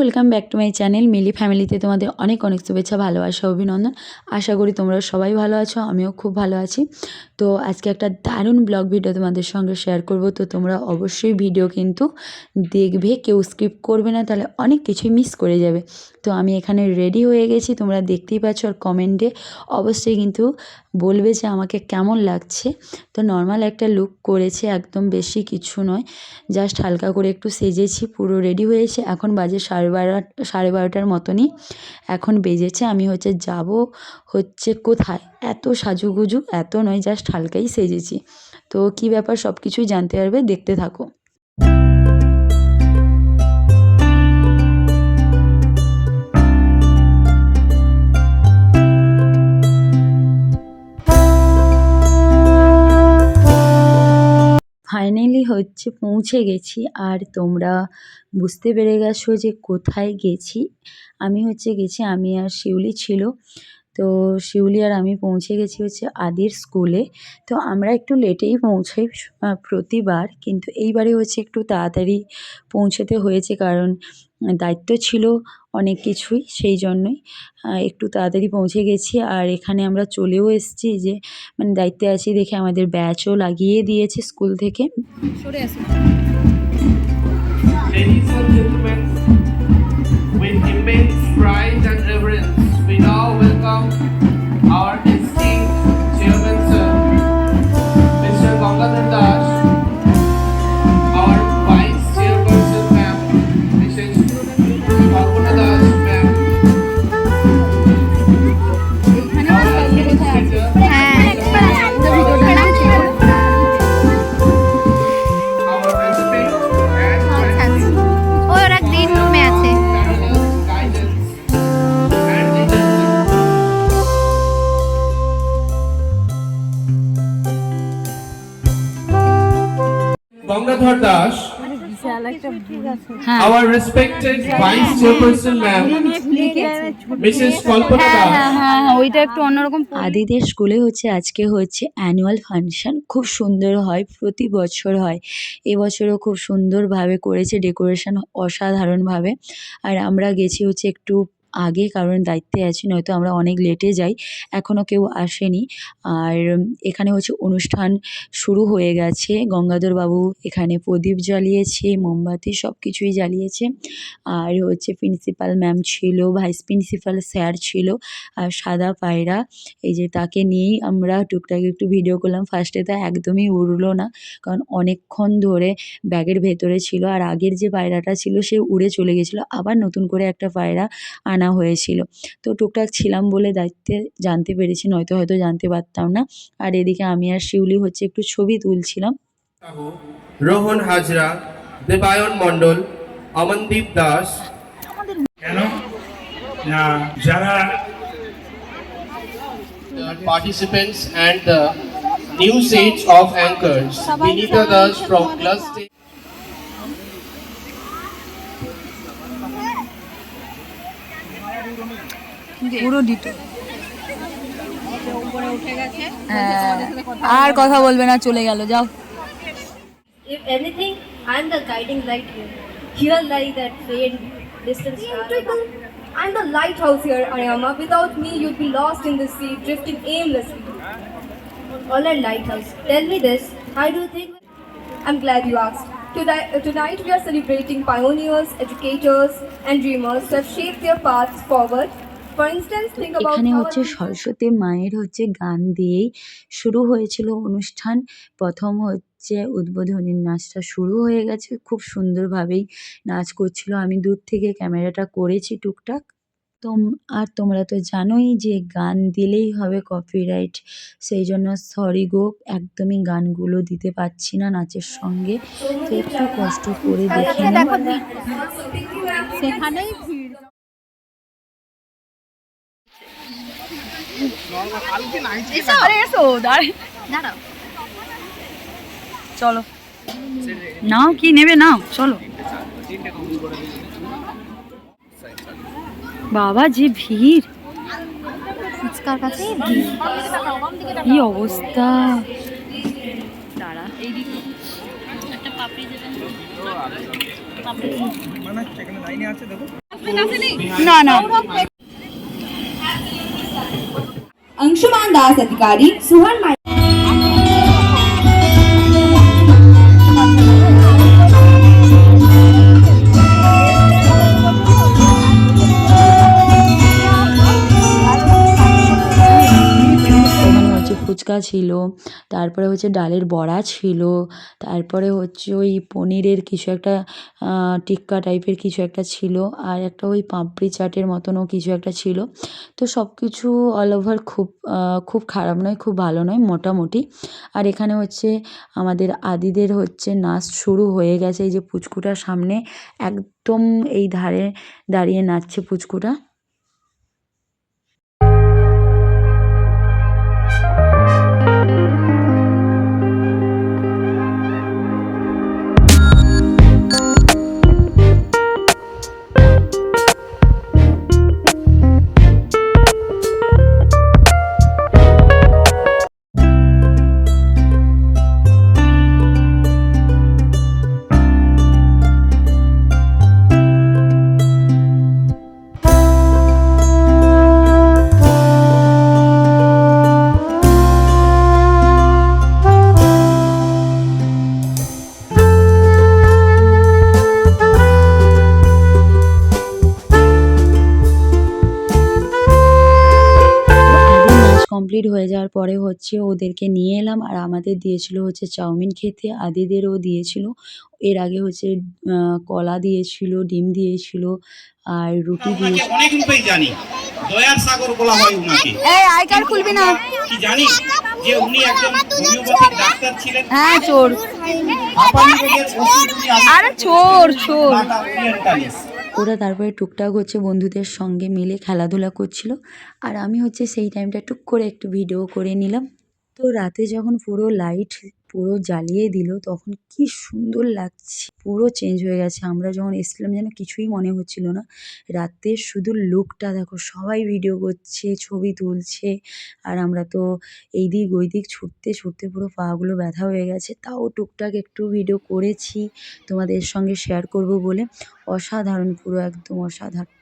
Welcome back to my channel Mili ফ্যামিলিতে তোমাদের অনেক অনেক শুভেচ্ছা, ভালোবাসা, অভিনন্দন। আশা করি তোমরা সবাই ভালো আছো, আমিও খুব ভালো আছি। তো আজকে একটা দারুণ ব্লগ ভিডিও তোমাদের সঙ্গে শেয়ার করব। তো তোমরা অবশ্যই ভিডিও কিন্তু দেখবে, কেউ স্কিপ করবে না, তাহলে অনেক কিছুই মিস করে যাবে। তো আমি এখানে রেডি হয়ে গেছি, তোমরা দেখতেই পাচ্ছ। আর কমেন্টে অবশ্যই কিন্তু বলবে যে আমাকে কেমন লাগছে। তো নর্মাল একটা লুক করেছি, একদম বেশি কিছু নয়, জাস্ট হালকা করে একটু সেজেছি, পুরো রেডি হয়েছে। এখন বাজে 12:30 মতনই এখন বেজেছে। আমি যাব কোথায়, এত সাজুগুজু এত নয়, জাস্ট হালকাই সেজেছি। তো কি ব্যাপার সব কিছুই জানতে পারবে, দেখতে থাকো। ফাইনালি পৌঁছে গেছি। আর তোমরা বুঝতে পেরে গেছো যে কোথায় গেছি। আমি গেছি, আমি আর শিউলি ছিল। তো শিউলি আর আমি পৌঁছে গেছি আদির স্কুলে। তো আমরা একটু লেটেই পৌঁছাই প্রতিবার, কিন্তু এইবারে একটু তাড়াতাড়ি পৌঁছতে হয়েছে, কারণ দায়িত্ব ছিল অনেক কিছুই, সেই জন্যই একটু তাড়াতাড়ি পৌঁছে গেছি। আর এখানে আমরা চলেও এসেছি, যে মানে দায়িত্বে আছি দেখে আমাদের ব্যাচও লাগিয়ে দিয়েছে স্কুল থেকে। সরে আসুন। Ladies and gentlemen, with immense pride and reverence, we now welcome our esteemed chairman, sir, Mr. Gangadhar Das, our vice chairperson, ma'am, Mrs. Kalpana Das, ma'am, our administrator, our resident and ওরা green রুমে আছে। parallel guidance and agency. Gangadhar Das, our respected Vice Chairperson Ma'am, Mrs. Kalpana Das, ওইটা একটু অন্যরকম। আদিদের স্কুলে আজকে annual function, খুব সুন্দর হয়, প্রতি বছর হয়। এবছরও খুব সুন্দরভাবে করেছে, ডেকোরেশন অসাধারণভাবে। আর আমরা গেছি একটু আগে, কারণ দায়িত্বে আছি, নয়তো আমরা অনেক লেটে যাই, এখনও কেউ আসেনি। আর এখানে অনুষ্ঠান শুরু হয়ে গেছে। গঙ্গাধর বাবু এখানে প্রদীপ জ্বালিয়েছে, মোমবাতি সব কিছুই জ্বালিয়েছে। আর প্রিন্সিপাল ম্যাম ছিল, ভাইস প্রিন্সিপাল স্যার ছিল, আর সাদা পায়রা, এই যে তাকে নিয়েই আমরা টুকটাক একটু ভিডিও করলাম। ফার্স্টে তো একদমই উড়লো না, কারণ অনেকক্ষণ ধরে ব্যাগের ভেতরে ছিল। আর আগের যে পায়রাটা ছিল সে উড়ে চলে গেছিলো, আবার নতুন করে একটা পায়রা আনা হয়েছিল। তো টুকটাক ছিলাম বলে দায়িত্বে জানতে পেরেছি, নয়তো হয়তো জানতে পারতাম না। আর এদিকে আমি আর শিউলি একটু ছবি তুলছিলাম। Rohan Hajra, Debayon Mondol, Amandeep Das, কেন না যারা the participants and the new sets of anchors, Vinita Das from class 10. পুরো ডিটো। আর কথা বলবে না, চলে গেল, যাও। If anything, I'm the guiding light here. Here lie that faint distance star. I'm the lighthouse here, Ayama. Without me, you'd be lost in the sea, drifting aimlessly. Alright, lighthouse, tell me this. How do you think? I'm glad you asked. Tonight we are celebrating pioneers, educators, and dreamers who have shaped their paths forward. For instance, think about এখানে how Saraswati মায়ের গান দিয়েই শুরু হয়েছিল অনুষ্ঠান। প্রথম উদ্বোধনী নাচটা শুরু হয়ে গেছে, খুব সুন্দরভাবেই নাচ করছিল। আমি দূর থেকে ক্যামেরাটা করেছি টুকটাক। আর তোমরা তো জানোই যে গান দিলেই হবে কপিরাইট, সেই জন্য সরি গো, একদমই গানগুলো দিতে পারছি না নাচের সঙ্গে। তো একটু কষ্ট করে দেখে নিন। সেখানেই ভিড়। দাঁড়াও, চলো নাও, কি নেবে নাও, চলো। বাবা যে ভিড়, ফুচকার কাছে কি অবস্থা। দাঁড়া, এইদিকে একটা পাপড়ি দেবেন। না না अंशुमान दास अधिकारी सुहन ওখানে হচ্ছে ফুচকা ছিল, তারপরে হচ্ছে ডালের বড়া ছিল, তারপরে হচ্ছে ওই পনিরের কিছু একটা টিক্কা টাইপের কিছু একটা ছিল, আর একটা ওই পাপড়ি চাটের মতনও কিছু একটা ছিল। তো সব কিছু অল ওভার খুব খারাপ নয়, খুব ভালো নয়, মোটামুটি। আর এখানে হচ্ছে আমাদের আদিদের হচ্ছে নাচ শুরু হয়ে গেছে। এই যে পুচকুটার সামনে একদম এই ধারে দাঁড়িয়ে নাচছে পুচকুটা। কমপ্লিট হয়ে যাওয়ার পরে হচ্ছে ওদেরকে নিয়ে এলাম, আর আমাদের দিয়েছিল হচ্ছে চাউমিন খেতে, আদিদেরও দিয়েছিল। এর আগে হচ্ছে কলা দিয়েছিল, ডিম দিয়েছিল, আর রুটি ওনাকে দিয়েছিল। অনেক রূপেই জানি, দয়ার সাগর বলা হয় উনাকে। এই আই কার্ড খুলবি না। কি জানি যে উনি একজন হোমিওপ্যাথিক ডাক্তার ছিলেন। হ্যাঁ চোর। হাঁপানি রোগের ওষুধ উনি আরে চোর চোর। Tata orientalis. ওরা তারপরে টুকটাক হচ্ছে বন্ধুদের সঙ্গে মিলে খেলাধুলা করছিল, আর আমি হচ্ছে সেই টাইমটা টুক করে একটু ভিডিও করে নিলাম। তো রাতে যখন পুরো লাইট পুরো জ্বালিয়ে দিল তখন কি সুন্দর লাগছে, পুরো চেঞ্জ হয়ে গেছে। আমরা যখন এসেছিলাম যেন কিছুই মনে হচ্ছিল না। রাতের শুধু লুকটা দেখো, সবাই ভিডিও করছে, ছবি তুলছে, আর আমরা তো এইদিক ওইদিক ছুটতে ছুটতে পুরো পাগুলো ব্যথা হয়ে গেছে। তাও টুকটাক একটু ভিডিও করেছি তোমাদের সঙ্গে শেয়ার করব বলে। অসাধারণ, পুরো একদম অসাধারণ।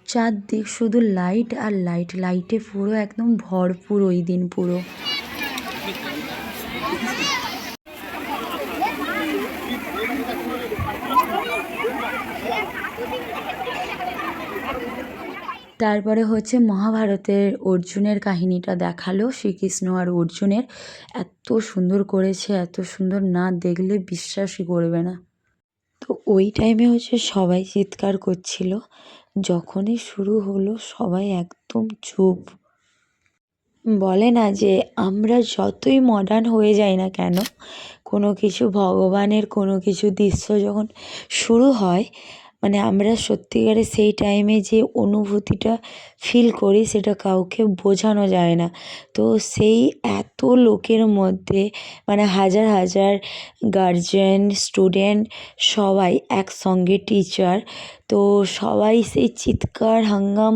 চারদিক শুধু লাইট আর লাইট, লাইটে পুরো একদম ভরপুর ওই দিন পুরো। তারপরে হচ্ছে মহাভারতের অর্জুনের কাহিনীটা দেখালো, শ্রীকৃষ্ণ আর অর্জুনের। এত সুন্দর করেছে, এত সুন্দর, না দেখলে বিশ্বাসই করবে না। তো ওই টাইমে হচ্ছে সবাই চিৎকার করছিল। যখনই শুরু হলো সবাই একদম চুপ। বলে না যে আমরা যতই মডার্ন হয়ে যাই না কেন, কোনো কিছু ভগবানের কোনো কিছু দৃশ্য যখন শুরু হয়, মানে আমরা সত্যিকারে সেই টাইমে যে অনুভূতিটা ফিল করি সেটা কাউকে বোঝানো যায় না। তো সেই এত লোকের মধ্যে, মানে হাজার হাজার গার্জেন, স্টুডেন্ট, সবাই একসঙ্গে, টিচার, তো সবাই সেই চিৎকার হাঙ্গাম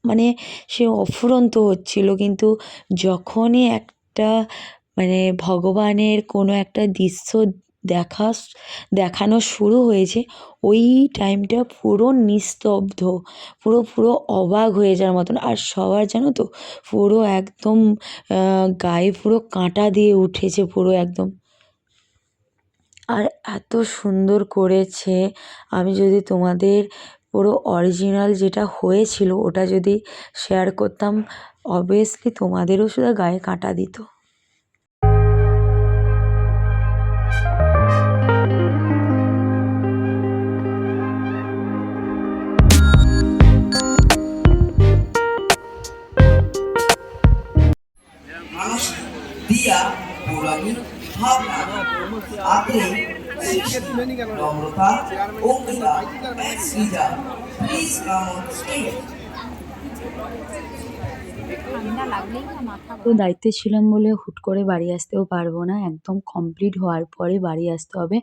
মানে সে অফুরন্ত হচ্ছিল। কিন্তু যখনই একটা মানে ভগবানের কোনো একটা দৃশ্য দেখানো শুরু হয়েছে, ওই টাইমটা পুরো নিস্তব্ধ, পুরো অবাক হয়ে যাওয়ার মতন। আর সবার জানো তো পুরো একদম গায়ে পুরো কাঁটা দিয়ে উঠেছে পুরো একদম। আর এত সুন্দর করেছে, আমি যদি তোমাদের পুরো অরিজিনাল যেটা হয়েছিল ওটা যদি শেয়ার করতাম, অবভিয়াসলি তোমাদেরও শুধু গায়ে কাঁটা দিত। মানুষ দিয়া পৌরাণিক Bhavna Agre Namrata Ankita Srija please come on stage. তো দায়িত্বে ছিলাম বলে হুট করে বাড়ি আসতেও পারবো না, একদম কমপ্লিট হওয়ার পরে বাড়ি আসতে হবে।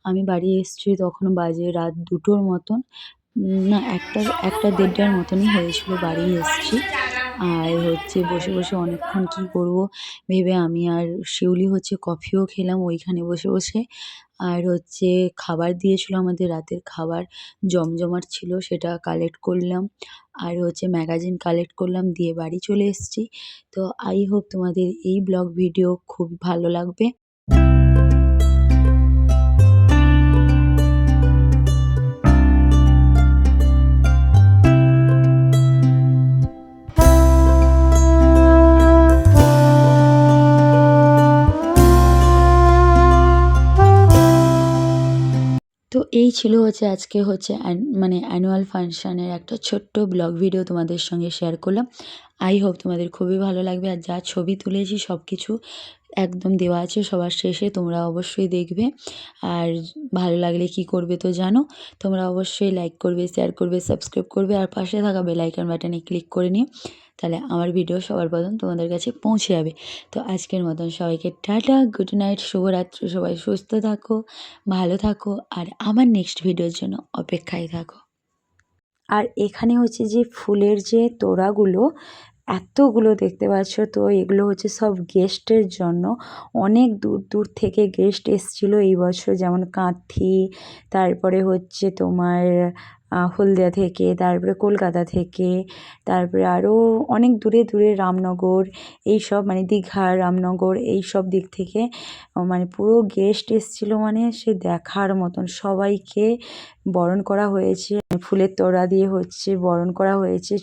আমি বাড়ি এসেছি তখন বাজে রাত 2টোর মতন, না 1টা 1:30টার মতনই হয়েছিল বাড়ি এসেছি। আর হচ্ছে বসে বসে অনেকক্ষণ কী করব ভেবে আমি আর শিউলি হচ্ছে কফিও খেলাম ওইখানে বসে বসে। আর হচ্ছে খাবার দিয়েছিল, আমাদের রাতের খাবার জমজমাট ছিল, সেটা কালেক্ট করলাম। আর হচ্ছে ম্যাগাজিন কালেক্ট করলাম, দিয়ে বাড়ি চলে এসেছি। তো আই হোপ তোমাদের এই ব্লগ ভিডিও খুব ভালো লাগবে। তো এই ছিল হচ্ছে আজকে হচ্ছে মানে অ্যানুয়াল ফাংশানের একটা ছোট্ট ব্লগ ভিডিও তোমাদের সঙ্গে শেয়ার করলাম। আই হোপ তোমাদের খুবই ভালো লাগবে। আর যা ছবি তুলেছি সব কিছু একদম দেওয়া আছে সবার শেষে, তোমরা অবশ্যই দেখবে। আর ভালো লাগলে কি করবে তো জানো, তোমরা অবশ্যই লাইক করবে, শেয়ার করবে, সাবস্ক্রাইব করবে, আর পাশে থাকা বেল আইকন বাটনে ক্লিক করে নিও। তাহলে আমার ভিডিও সবার প্রথম তোমাদের কাছে পৌঁছে যাবে। তো আজকের মতন সবাইকে টাটা, গুড নাইট, শুভরাত্রি। সবাই সুস্থ থাকো, ভালো থাকো, আর আমার নেক্সট ভিডিওর জন্য অপেক্ষায় থাকো। আর এখানে হচ্ছে যে ফুলের যে তোড়াগুলো এতগুলো দেখতে পাচ্ছ, তো এগুলো হচ্ছে সব গেস্টের জন্য। অনেক দূর দূর থেকে গেস্ট এসেছিলো এই বছর, যেমন কাঁথি, তারপরে হচ্ছে তোমার হলদিয়া থেকে, তারপরে কলকাতা থেকে, তারপরে আরও অনেক দূরে দূরে রামনগর, এই সব মানে দীঘা, রামনগর, এই সব দিক থেকে মানে পুরো গেস্ট এসেছিলো, মানে সে দেখার মতন। সবাইকে বরণ করা হয়েছে, ফুলের তোড়া দিয়ে হচ্ছে বরণ করা হয়েছে।